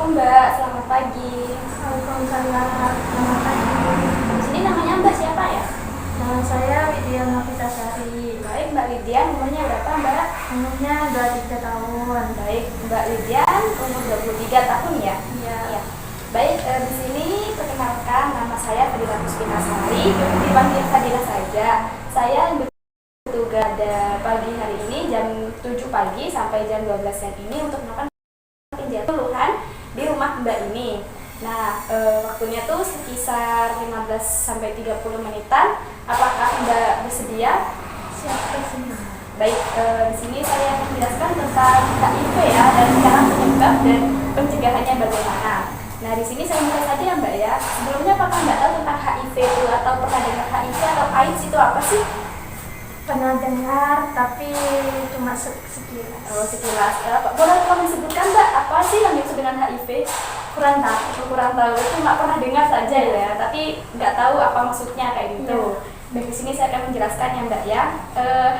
Mbak, selamat pagi. Waalaikumsalam, selamat pagi. Di sini namanya Mbak siapa ya? Nama saya Widya Novitasari. Baik, Mbak Lidian, umurnya berapa Mbak? Umurnya 23 tahun. Baik, Mbak Lidian, umur 23 tahun ya? Iya. Iya. Baik, di sini perkenalkan nama saya Fadila Puspinasari, dipanggil Fadila saja. Saya bertugas pada pagi hari ini jam 7 pagi sampai jam 12 siang ini untuk melakukan penjatuhan di rumah Mbak ini. Nah, waktunya tuh sekitar 15 sampai 30 menitan. Apakah Mbak bersedia? Siapa sih? Baik, di sini saya akan menjelaskan tentang HIV ya dan cara penyebab dan pencegahannya bagaimana. Nah, di sini saya mulai saja Mbak ya. Sebelumnya apakah Mbak tahu tentang HIV itu atau pernah dengar HIV atau AIDS itu apa sih? Pernah dengar tapi cuma sekilas. Oh, sekilas. Boleh tolong disebutkan Mbak, apa sih yang dimaksud dengan HIV? Kurang tahu. Kurang tahu, itu nggak pernah dengar saja ya, tapi nggak tahu apa maksudnya kayak gitu. Baik, di sini saya akan menjelaskan ya Mbak ya.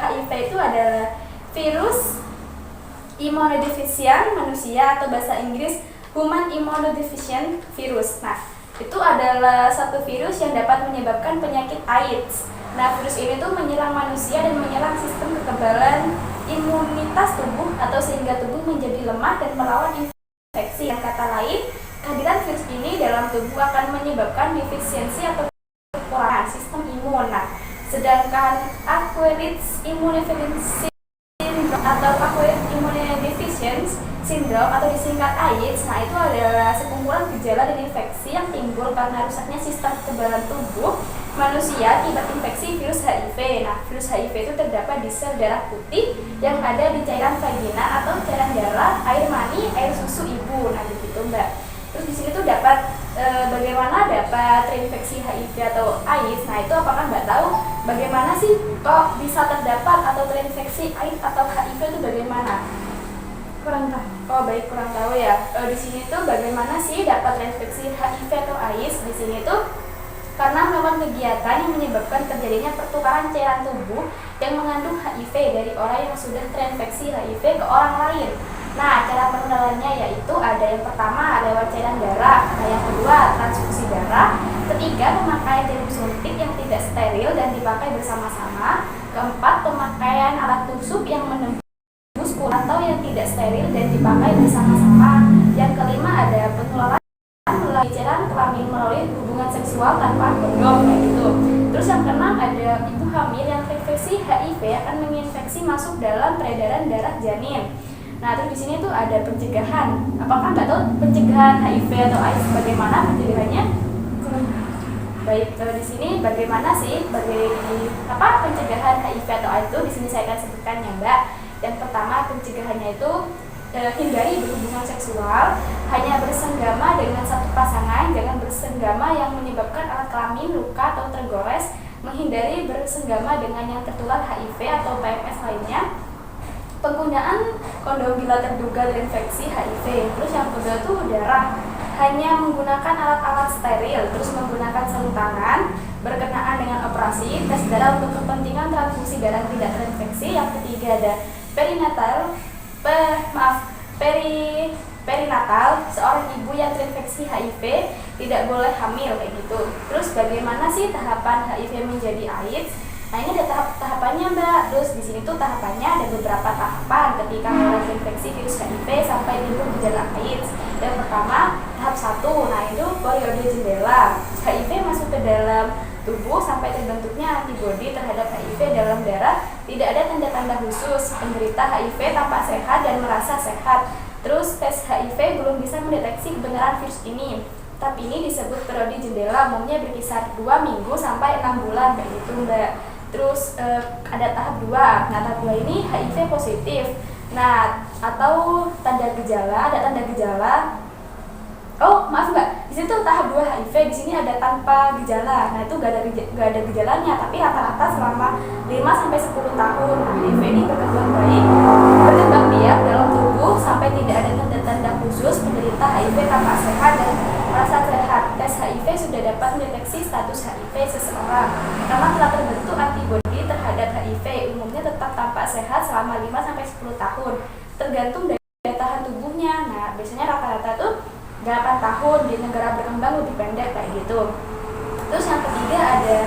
HIV itu adalah virus immunodeficient manusia atau bahasa Inggris Human Immunodeficient Virus. Nah, itu adalah satu virus yang dapat menyebabkan penyakit AIDS. Nah, virus ini tuh menyerang manusia dan menyerang sistem kekebalan imunitas tubuh atau sehingga tubuh menjadi lemah dan melawan infeksi. Yang kata lain, kehadiran virus ini dalam tubuh akan menyebabkan defisiensi atau kekurangan sistem imun. Nah, sedangkan acquired immunodeficiency atau acquired immunodeficiency syndrome atau disingkat AIDS, nah itu adalah sekumpulan gejala dan infeksi yang timbul karena rusaknya sistem kekebalan tubuh manusia akibat infeksi virus HIV. Nah, virus HIV itu terdapat di sel darah putih yang ada di cairan vagina atau cairan darah, air mani, air susu ibu. Nah, begitu Mbak. Terus di sini tuh dapat bagaimana dapat terinfeksi HIV atau AIDS. Nah, itu apakah Mbak tahu bagaimana sih kok bisa terdapat atau terinfeksi AIDS atau HIV itu bagaimana? Kurang tahu. Oh baik, kurang tahu ya. Di sini tuh bagaimana sih dapat terinfeksi HIV atau AIDS? Di sini tuh karena melakukan kegiatan yang menyebabkan terjadinya pertukaran cairan tubuh yang mengandung HIV dari orang yang sudah terinfeksi HIV ke orang lain. Nah, cara penularannya yaitu ada yang pertama lewat cairan darah, nah yang kedua transfusi darah, ketiga pemakaian jarum suntik yang tidak steril dan dipakai bersama-sama, keempat pemakaian alat tusuk yang menembus atau yang tidak steril dan dipakai bersama-sama, yang kelima ada penularan melalui cairan kelamin melalui hubungan seksual tanpa kondom kayak gitu. Terus yang keenam ada ibu hamil yang terinfeksi HIV akan menginfeksi masuk dalam peredaran darah janin. Nah, terus di sini tuh ada pencegahan. Apakah Mbak tahu pencegahan HIV atau AIDS bagaimana pencegahannya? Baik, di sini bagaimana sih pencegahan HIV atau AIDS itu? Di sini saya akan sebutkan ya Mbak. Yang pertama pencegahannya itu hindari berhubungan seksual, hanya bersenggama dengan satu pasangan, jangan bersenggama yang menyebabkan alat kelamin luka atau tergores, menghindari bersenggama dengan yang tertular HIV atau PMS lainnya, penggunaan kondom bila terduga terinfeksi HIV. Terus yang kedua itu darah, hanya menggunakan alat-alat steril, terus menggunakan sarung tangan berkenaan dengan operasi tes darah untuk kepentingan transfusi darah tidak terinfeksi. Yang ketiga ada perinatal, seorang ibu yang terinfeksi HIV tidak boleh hamil kayak gitu. Terus bagaimana sih tahapan HIV menjadi AIDS? Nah, ini ada tahapannya Mbak. Terus di sini tuh tahapannya ada beberapa tahapan ketika mulai terinfeksi virus HIV sampai timbul gejala AIDS. Yang pertama tahap 1, nah itu periode jendela. HIV masuk ke dalam tubuh sampai terbentuknya antibodi terhadap HIV dalam darah, tidak ada tanda-tanda khusus. Penderita HIV tampak sehat dan merasa sehat. Terus tes HIV belum bisa mendeteksi kebenaran virus ini. Tapi ini disebut periode jendela, umumnya berkisar 2 minggu sampai 6 bulan kayak gitu Mbak. Terus ada tahap 2. Nah, tahap 2 ini HIV positif. Nah, atau tanda gejala, ada tanda gejala. Oh, maaf Mbak, di situ tahap 2 HIV, di sini ada tanpa gejala. Nah, itu gak ada gejalanya, tapi rata-rata selama 5 sampai 10 tahun. HIV ini berkembang baik, berkembang biak dalam tubuh sampai tidak ada tanda-tanda khusus. Penderita HIV tampak sehat dan merasa sehat. Tes HIV sudah dapat mendeteksi status HIV seseorang karena telah terbentuk antibodi terhadap HIV. Umumnya tetap tampak sehat selama 5 sampai 10 tahun, tergantung dari daya tahan tubuhnya. Nah, biasanya rata-rata tuh 8 tahun, di negara berkembang lebih pendek kayak gitu. Terus yang ketiga ada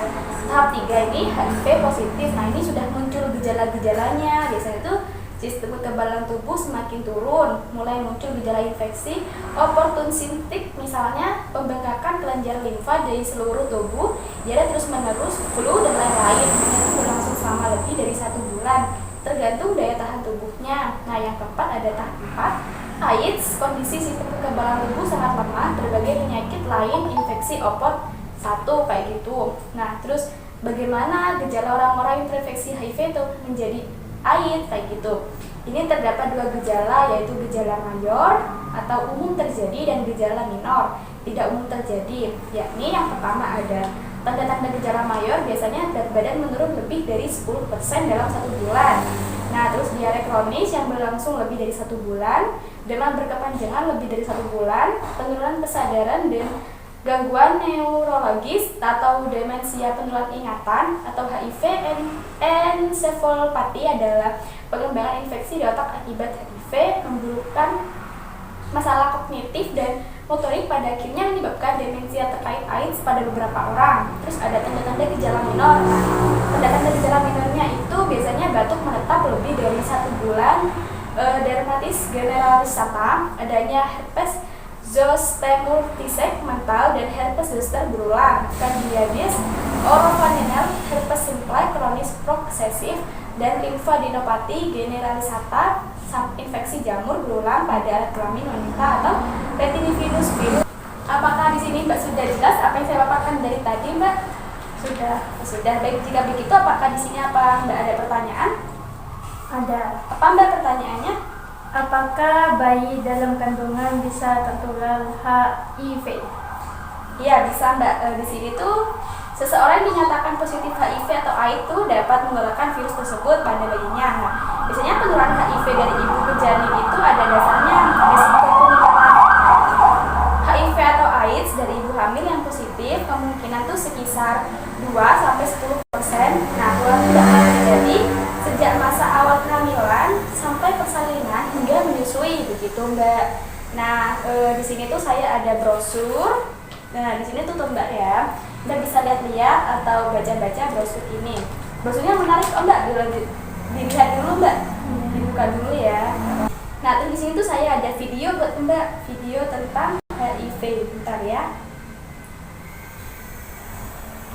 tahap 3 ini HIV positif. Nah ini sudah muncul gejala-gejalanya, biasanya itu sistem kekebalan tubuh semakin turun, mulai muncul gejala infeksi oportunistik, misalnya pembengkakan kelenjar limfa dari seluruh tubuh, dia terus menerus, flu dan lain-lain, itu berlangsung selama lebih dari 1 bulan, tergantung daya tahan tubuhnya. Nah yang keempat ada tahap 4, AIDS, kondisi sistem kekebalan tubuh sangat lemah, berbagai penyakit lain, infeksi opot 1 kayak gitu. Nah terus bagaimana gejala orang-orang yang terinfeksi HIV itu menjadi AIDS kayak gitu. Ini terdapat 2 gejala, yaitu gejala mayor atau umum terjadi dan gejala minor tidak umum terjadi. Yakni yang pertama ada tanda-tanda gejala mayor, biasanya berat badan menurun lebih dari 10% dalam 1 bulan. Nah terus diare kronis yang berlangsung lebih dari 1 bulan, demam berkepanjangan lebih dari 1 bulan, penurunan kesadaran dan gangguan neurologis atau demensia penular ingatan atau HIV encephalopathy adalah pengembangan infeksi di otak akibat HIV, memburukkan masalah kognitif dan motorik, pada akhirnya menyebabkan demensia terkait AIDS pada beberapa orang. Terus ada tanda-tanda gejala minor. Nah, tanda-tanda gejala minornya itu biasanya batuk menetap lebih dari 1 bulan, dermatitis generalisata, adanya herpes zoster multisek mental dan herpes zoster berulang, candidiasis, orofaringal, herpes simplex kronis progresif, dan limfadenopati generalisata, infeksi jamur berulang pada alat kelamin wanita atau retinitis virus. Apakah di sini Mbak sudah jelas apa yang saya paparkan dari tadi, Mbak? Sudah. Baik, jika begitu apakah di sini Mbak ada pertanyaan? Ada. Apa Mbak pertanyaannya? Apakah bayi dalam kandungan bisa tertular HIV? Iya bisa Mbak. Di sini tuh seseorang yang dinyatakan positif HIV atau AIDS itu dapat menularkan virus tersebut pada bayinya. Nah, biasanya penularan HIV dari ibu ke janin itu ada dasarnya resiko penularan HIV atau AIDS dari ibu hamil yang positif kemungkinan tuh sekitar 2-10%. Nah, kalau tidak terjadi sejak masa awal kehamilan sampai persalinan hingga menyusui begitu Mbak. Nah di sini tuh saya ada brosur. Nah di sini tuh Mbak ya, Mbak bisa lihat-lihat atau baca-baca brosur ini. Brosurnya menarik Mbak, dilihat dulu Mbak, dibuka dulu ya. Nah terus di sini tuh saya ada video buat Mbak, video tentang HIV. Bentar ya,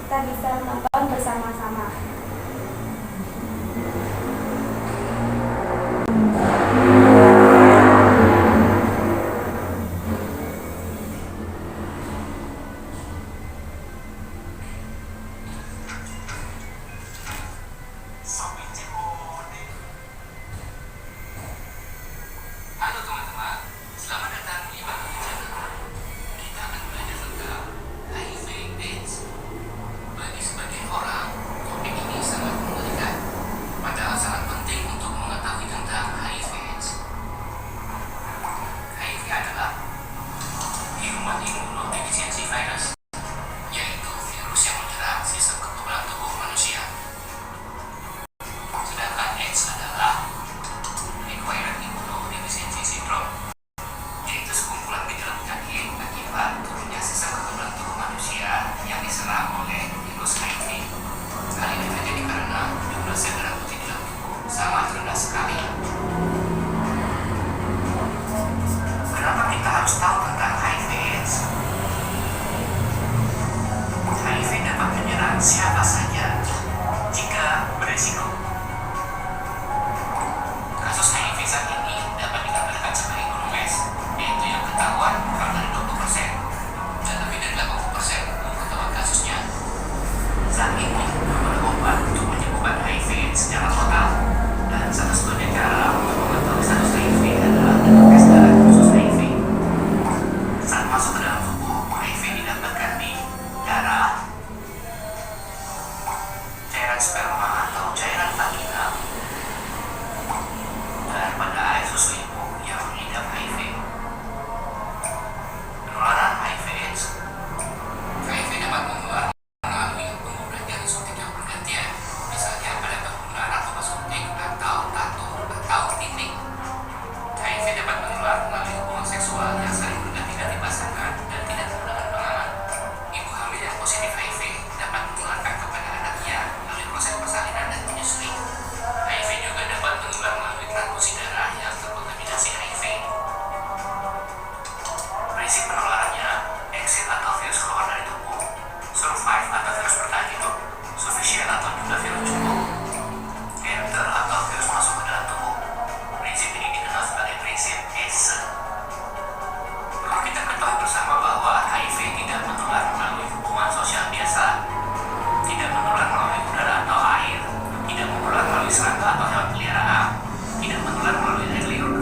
kita bisa menonton bersama-sama. Halo teman-teman, selamat datang di Batu Channel. Kita akan belajar tentang HIV/AIDS. Bagi sebagian orang, topik ini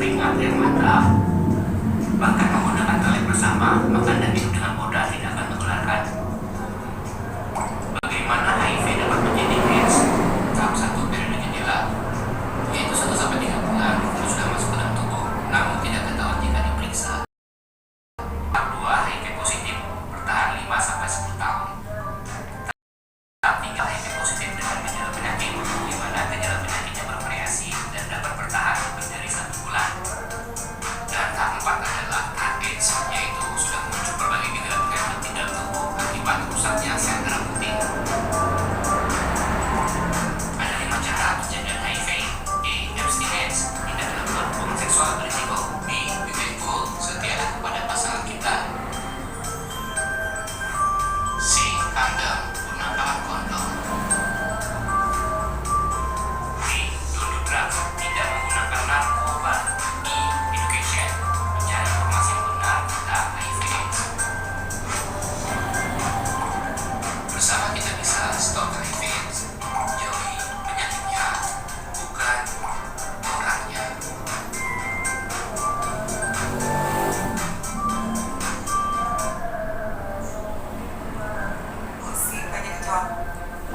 keringat yang mantap. Bahkan menggunakan toilet bersama, makan dan minum dengan mudah tidak akan menularkan. Bagaimana HIV dapat menjadi AIDS? Tahap 1 periode jendela, yaitu 1-3 bulan itu sudah masuk ke dalam tubuh, namun tidak ketahuan jika diperiksa. Tahap 2 HIV positif bertahan 5-10 tahun. Tahap 3 HIV positif dengan gejala penyakit, di mana gejala penyakitnya bervariasi dan dapat bertahan lebih dari 1 bulan. Dan tahap 4 adalah AIDS, yaitu sudah muncul berbagai gejala penyakit di dalam tubuh akibat rusaknya sel darah putih. Ada 5 cara penjagaan HIV. A. Abstinence, tidak melakukan hubungan seksual berisiko. B. Be faithful, setia kepada pasangan kita. C. Kondom, gunakan kondom. D. Don't do drugs, tidak menggunakan narkoba. E. Education, mencari informasi yang benar tentang HIV/AIDS. Bersama kita bisa stop HIV/AIDS, jauhi penyakitnya, bukan orangnya.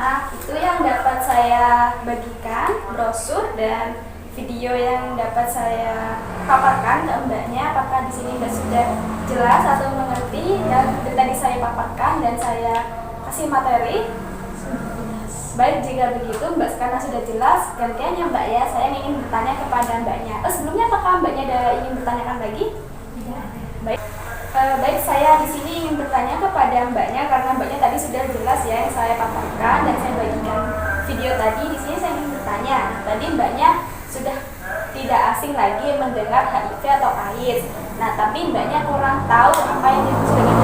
Nah, itu yang dapat saya bagikan, brosur dan video yang dapat saya paparkan ke mbaknya. Apakah di sini mbak sudah jelas atau mengerti yang tadi saya paparkan dan saya kasih materi? Baik, jika begitu mbak karena sudah jelas, gantiannya mbak ya, saya ingin bertanya kepada mbaknya. Sebelumnya apakah mbaknya ada ingin bertanyakan lagi? Baik. Baik, saya di sini ingin bertanya kepada mbaknya karena mbaknya tadi sudah jelas ya yang saya paparkan dan saya bagikan video tadi. Di sini saya ingin bertanya, tadi mbaknya sudah tidak asing lagi mendengar HIV atau AIDS. Nah, tapi mbaknya kurang tahu apa yang dimaksud dengan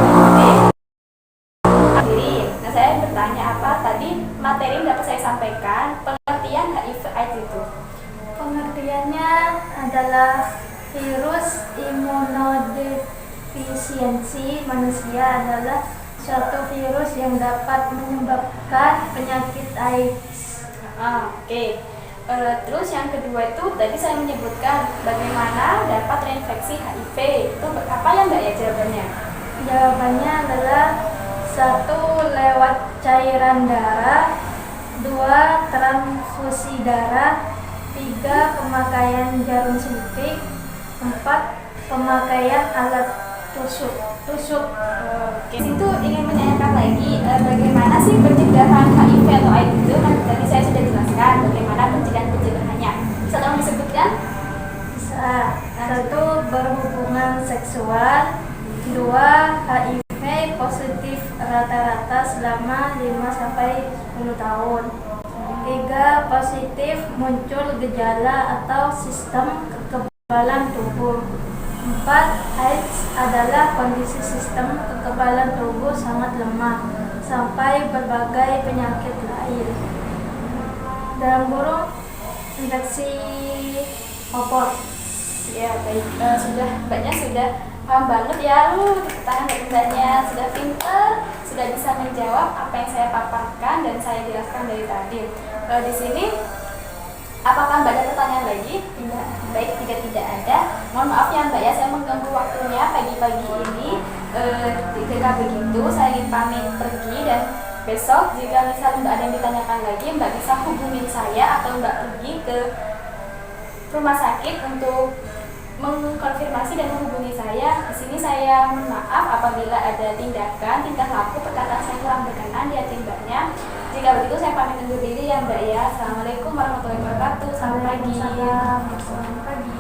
HIV. Nah, saya bertanya apa tadi materi yang dapat saya sampaikan pengertian HIV/AIDS itu. Pengertiannya adalah virus imunodeficiency manusia adalah suatu virus yang dapat menyebabkan penyakit AIDS. Oke. Terus yang kedua itu tadi saya menyebutkan bagaimana dapat terinfeksi HIV. Itu apa ya mbak ya jawabannya? Jawabannya adalah 1. Lewat cairan darah, 2. Transfusi darah, 3. Pemakaian jarum suntik, 4. Pemakaian alat tusuk. Oke. Itu ingin menanyakan lagi bagaimana sih pencegahan HIV atau AIDS itu? Kan tadi saya sudah jelaskan bagaimana pencegahannya. Bisa tolong disebutkan? Bisa. 1. Berhubungan seksual, 2. HIV positif rata-rata selama 5-10 tahun, 3. Positif muncul gejala atau sistem kekebalan tubuh, 4. AIDS adalah kondisi sistem kekebalan tubuh sangat lemah sampai berbagai penyakit lain. Dalam kurung infeksi popot. Ya baik, sudah mbaknya sudah paham banget ya, tangan mbaknya sudah pintar, sudah bisa menjawab apa yang saya paparkan dan saya jelaskan dari tadi. Di sini apakah mbak ada pertanyaan lagi? Tidak. Baik, tidak ada. Mohon maaf ya mbak ya, saya mengganggu waktunya pagi-pagi ini. Jika begitu, saya ingin pamit pergi dan besok jika misal mbak ada yang ditanyakan lagi, mbak bisa hubungin saya atau mbak pergi ke rumah sakit untuk mengkonfirmasi dan menghubungi saya. Di sini saya mohon maaf apabila ada tingkah laku, perkataan saya kurang berkenan di hati mbaknya. Jika begitu saya pamit undur diri ya mbak ya. Assalamualaikum warahmatullahi wabarakatuh. Selamat pagi. Selamat pagi.